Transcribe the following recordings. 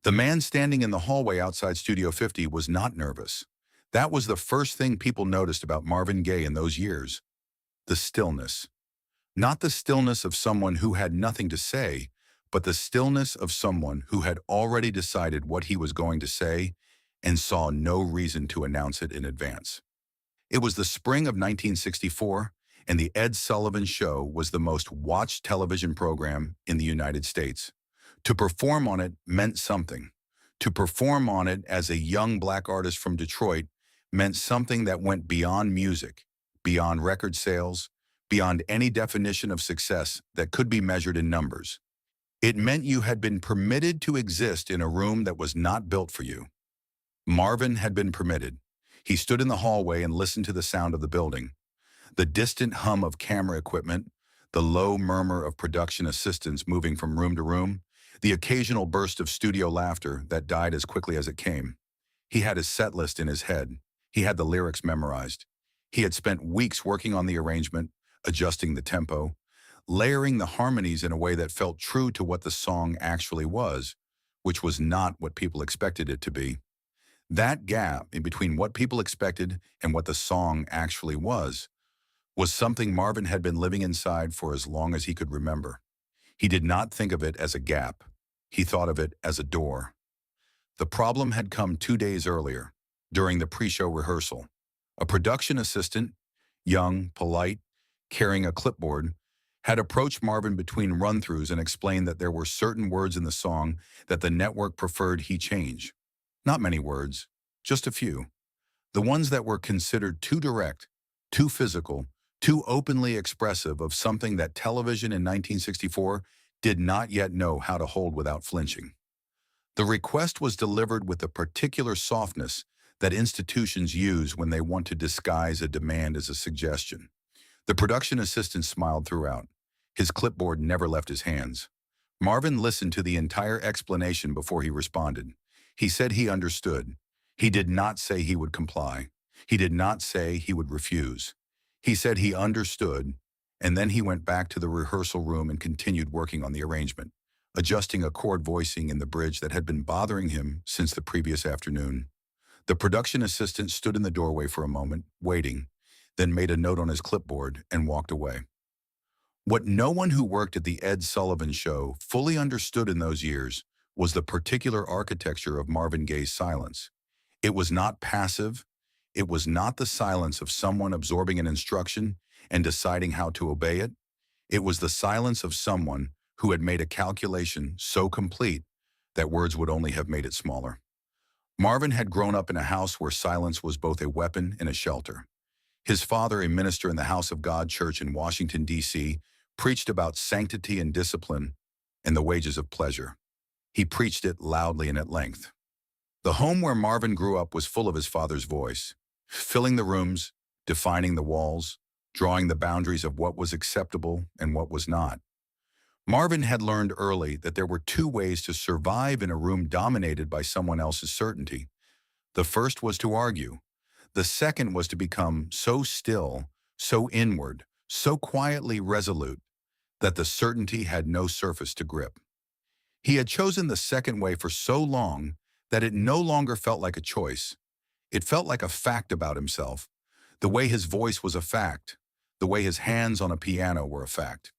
The man standing in the hallway outside Studio 50 was not nervous. That was the first thing people noticed about Marvin Gaye in those years. The stillness. Not the stillness of someone who had nothing to say, but the stillness of someone who had already decided what he was going to say and saw no reason to announce it in advance. It was the spring of 1964, and the Ed Sullivan Show was the most watched television program in the United States. To perform on it meant something. To perform on it as a young black artist from Detroit meant something that went beyond music, beyond record sales, beyond any definition of success that could be measured in numbers. It meant you had been permitted to exist in a room that was not built for you. Marvin had been permitted. He stood in the hallway and listened to the sound of the building. The distant hum of camera equipment, the low murmur of production assistants moving from room to room, the occasional burst of studio laughter that died as quickly as it came. He had his set list in his head. He had the lyrics memorized. He had spent weeks working on the arrangement, adjusting the tempo, layering the harmonies in a way that felt true to what the song actually was, which was not what people expected it to be. That gap in between what people expected and what the song actually was something Marvin had been living inside for as long as he could remember. He did not think of it as a gap. He thought of it as a door. The problem had come 2 days earlier, during the pre-show rehearsal. A production assistant, young, polite, carrying a clipboard, had approached Marvin between run-throughs and explained that there were certain words in the song that the network preferred he change. Not many words, just a few. The ones that were considered too direct, too physical, too openly expressive of something that television in 1964 did not yet know how to hold without flinching. The request was delivered with a particular softness that institutions use when they want to disguise a demand as a suggestion. The production assistant smiled throughout. His clipboard never left his hands. Marvin listened to the entire explanation before he responded. He said he understood. He did not say he would comply. He did not say he would refuse. He said he understood, and then he went back to the rehearsal room and continued working on the arrangement, adjusting a chord voicing in the bridge that had been bothering him since the previous afternoon. The production assistant stood in the doorway for a moment, waiting, then made a note on his clipboard and walked away. What no one who worked at the Ed Sullivan Show fully understood in those years was the particular architecture of Marvin Gaye's silence. It was not passive. It was not the silence of someone absorbing an instruction and deciding how to obey it. It was the silence of someone who had made a calculation so complete that words would only have made it smaller. Marvin had grown up in a house where silence was both a weapon and a shelter. His father, a minister in the House of God Church in Washington, D.C., preached about sanctity and discipline and the wages of pleasure. He preached it loudly and at length. The home where Marvin grew up was full of his father's voice, filling the rooms, defining the walls, drawing the boundaries of what was acceptable and what was not. Marvin had learned early that there were two ways to survive in a room dominated by someone else's certainty. The first was to argue. The second was to become so still, so inward, so quietly resolute that the certainty had no surface to grip. He had chosen the second way for so long that it no longer felt like a choice. It felt like a fact about himself. The way his voice was a fact. The way his hands on a piano were a fact.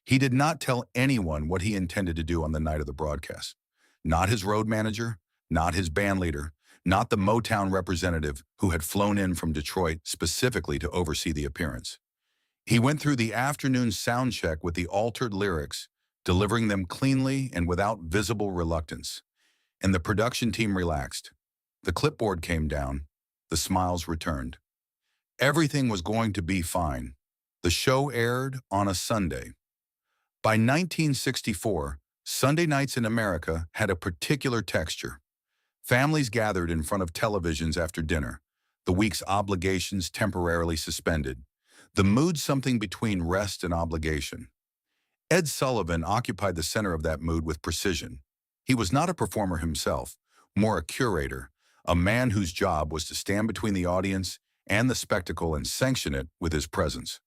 He did not tell anyone what he intended to do on the night of the broadcast. Not his road manager, not his band leader, not the Motown representative who had flown in from Detroit specifically to oversee the appearance. He went through the afternoon sound check with the altered lyrics, delivering them cleanly and without visible reluctance. And the production team relaxed. The clipboard came down. The smiles returned. Everything was going to be fine. The show aired on a Sunday. By 1964, Sunday nights in America had a particular texture. Families gathered in front of televisions after dinner, the week's obligations temporarily suspended, the mood something between rest and obligation. Ed Sullivan occupied the center of that mood with precision. He was not a performer himself, more a curator, a man whose job was to stand between the audience and the spectacle and sanction it with his presence.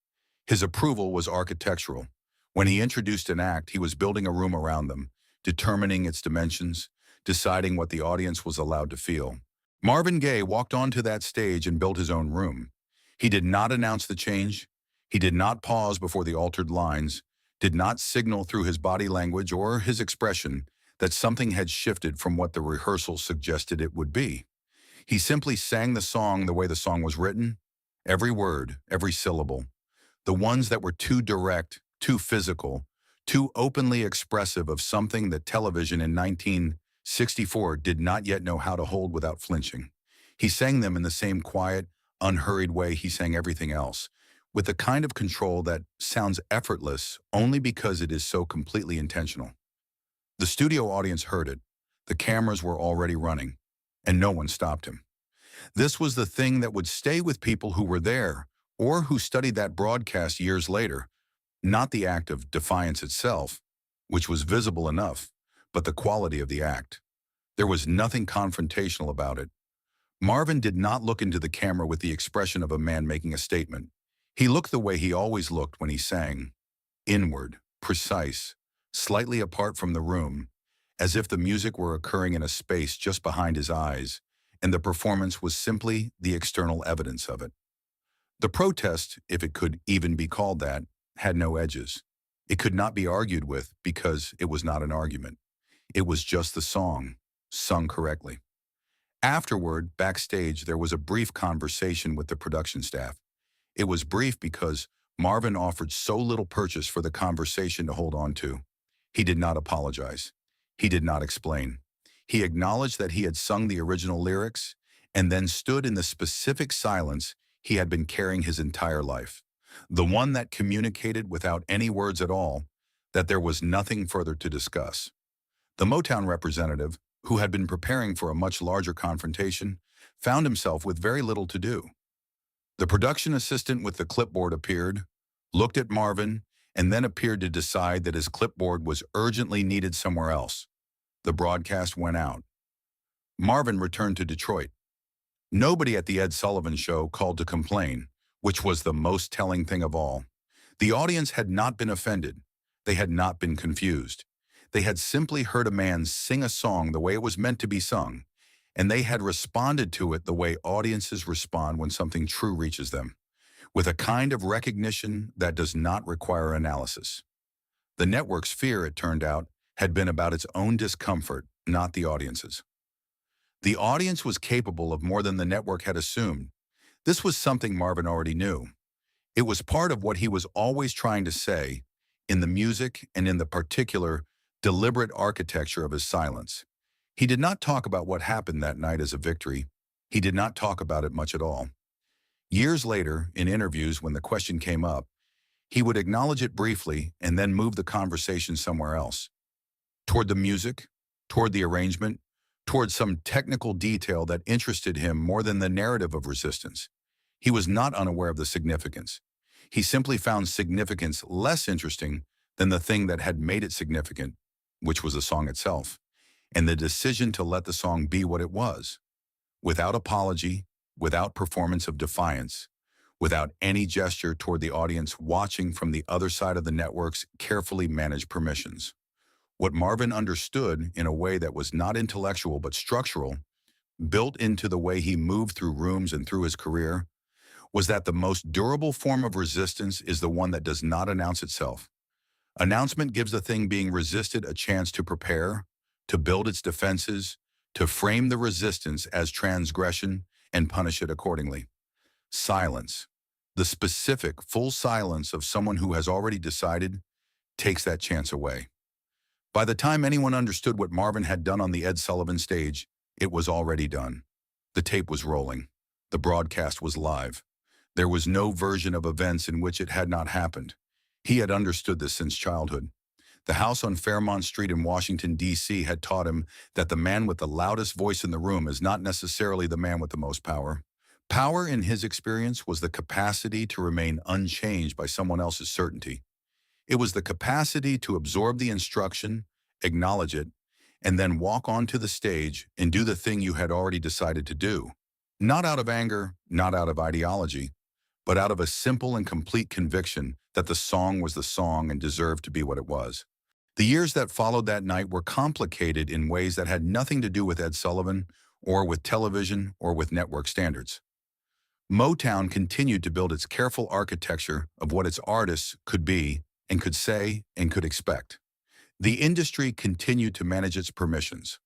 His approval was architectural. When he introduced an act, he was building a room around them, determining its dimensions, deciding what the audience was allowed to feel. Marvin Gaye walked onto that stage and built his own room. He did not announce the change. He did not pause before the altered lines, did not signal through his body language or his expression that something had shifted from what the rehearsal suggested it would be. He simply sang the song the way the song was written, every word, every syllable. The ones that were too direct, too physical, too openly expressive of something that television in 1964 did not yet know how to hold without flinching. He sang them in the same quiet, unhurried way he sang everything else, with the kind of control that sounds effortless only because it is so completely intentional. The studio audience heard it. The cameras were already running, and no one stopped him. This was the thing that would stay with people who were there or who studied that broadcast years later, not the act of defiance itself, which was visible enough, but the quality of the act. There was nothing confrontational about it. Marvin did not look into the camera with the expression of a man making a statement. He looked the way he always looked when he sang, inward, precise, slightly apart from the room, as if the music were occurring in a space just behind his eyes, and the performance was simply the external evidence of it. The protest, if it could even be called that, had no edges. It could not be argued with because it was not an argument. It was just the song, sung correctly. Afterward, backstage, there was a brief conversation with the production staff. It was brief because Marvin offered so little purchase for the conversation to hold on to. He did not apologize. He did not explain. He acknowledged that he had sung the original lyrics and then stood in the specific silence he had been carrying his entire life, the one that communicated without any words at all that there was nothing further to discuss. The Motown representative, who had been preparing for a much larger confrontation, found himself with very little to do. The production assistant with the clipboard appeared, looked at Marvin, and then appeared to decide that his clipboard was urgently needed somewhere else. The broadcast went out. Marvin returned to Detroit. Nobody at the Ed Sullivan Show called to complain, which was the most telling thing of all. The audience had not been offended. They had not been confused. They had simply heard a man sing a song the way it was meant to be sung, and they had responded to it the way audiences respond when something true reaches them, with a kind of recognition that does not require analysis. The network's fear, it turned out, had been about its own discomfort, not the audience's. The audience was capable of more than the network had assumed. This was something Marvin already knew. It was part of what he was always trying to say, in the music and in the particular, deliberate architecture of his silence. He did not talk about what happened that night as a victory. He did not talk about it much at all. Years later, in interviews when the question came up, he would acknowledge it briefly and then move the conversation somewhere else. Toward the music, toward the arrangement, toward some technical detail that interested him more than the narrative of resistance. He was not unaware of the significance. He simply found significance less interesting than the thing that had made it significant, which was the song itself, and the decision to let the song be what it was, without apology, without performance of defiance, without any gesture toward the audience watching from the other side of the network's carefully managed permissions. What Marvin understood in a way that was not intellectual but structural, built into the way he moved through rooms and through his career, was that the most durable form of resistance is the one that does not announce itself. Announcement gives the thing being resisted a chance to prepare, to build its defenses, to frame the resistance as transgression and punish it accordingly. Silence, the specific, full silence of someone who has already decided, takes that chance away. By the time anyone understood what Marvin had done on the Ed Sullivan stage, it was already done. The tape was rolling. The broadcast was live. There was no version of events in which it had not happened. He had understood this since childhood. The house on Fairmont Street in Washington, D.C. had taught him that the man with the loudest voice in the room is not necessarily the man with the most power. Power, in his experience, was the capacity to remain unchanged by someone else's certainty. It was the capacity to absorb the instruction, acknowledge it, and then walk onto the stage and do the thing you had already decided to do. Not out of anger, not out of ideology, but out of a simple and complete conviction that the song was the song and deserved to be what it was. The years that followed that night were complicated in ways that had nothing to do with Ed Sullivan, or with television, or with network standards. Motown continued to build its careful architecture of what its artists could be and could say and could expect. The industry continued to manage its permissions.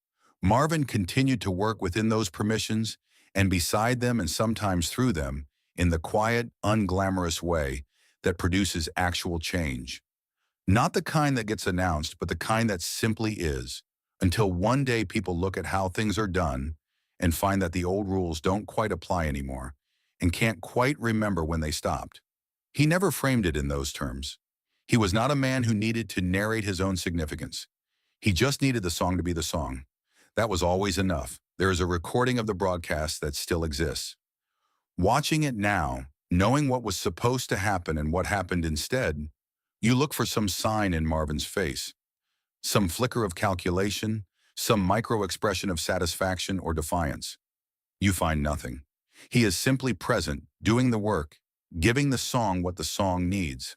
Marvin continued to work within those permissions and beside them and sometimes through them in the quiet, unglamorous way that produces actual change. Not the kind that gets announced, but the kind that simply is, until one day people look at how things are done and find that the old rules don't quite apply anymore and can't quite remember when they stopped. He never framed it in those terms. He was not a man who needed to narrate his own significance. He just needed the song to be the song. That was always enough. There is a recording of the broadcast that still exists. Watching it now, knowing what was supposed to happen and what happened instead, you look for some sign in Marvin's face, some flicker of calculation, some micro-expression of satisfaction or defiance. You find nothing. He is simply present, doing the work, giving the song what the song needs.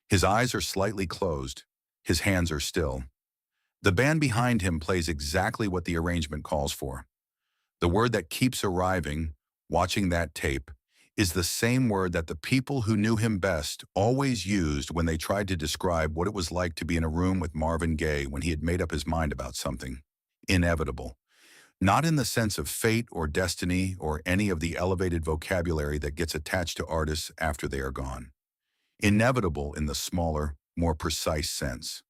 His eyes are slightly closed. His hands are still. The band behind him plays exactly what the arrangement calls for. The word that keeps arriving, watching that tape, is the same word that the people who knew him best always used when they tried to describe what it was like to be in a room with Marvin Gaye when he had made up his mind about something. Inevitable. Not in the sense of fate or destiny or any of the elevated vocabulary that gets attached to artists after they are gone. Inevitable in the smaller, more precise sense.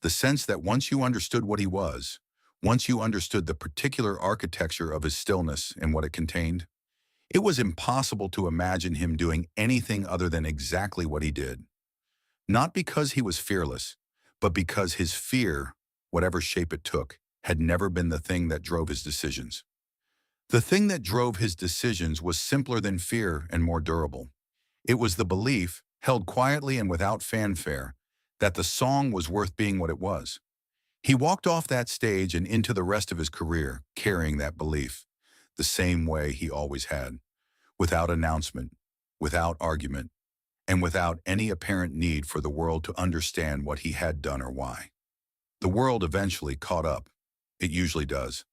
The sense that once you understood what he was, once you understood the particular architecture of his stillness and what it contained, it was impossible to imagine him doing anything other than exactly what he did. Not because he was fearless, but because his fear, whatever shape it took, had never been the thing that drove his decisions. The thing that drove his decisions was simpler than fear and more durable. It was the belief, held quietly and without fanfare, that the song was worth being what it was. He walked off that stage and into the rest of his career carrying that belief, the same way he always had, without announcement, without argument, and without any apparent need for the world to understand what he had done or why. The world eventually caught up. It usually does.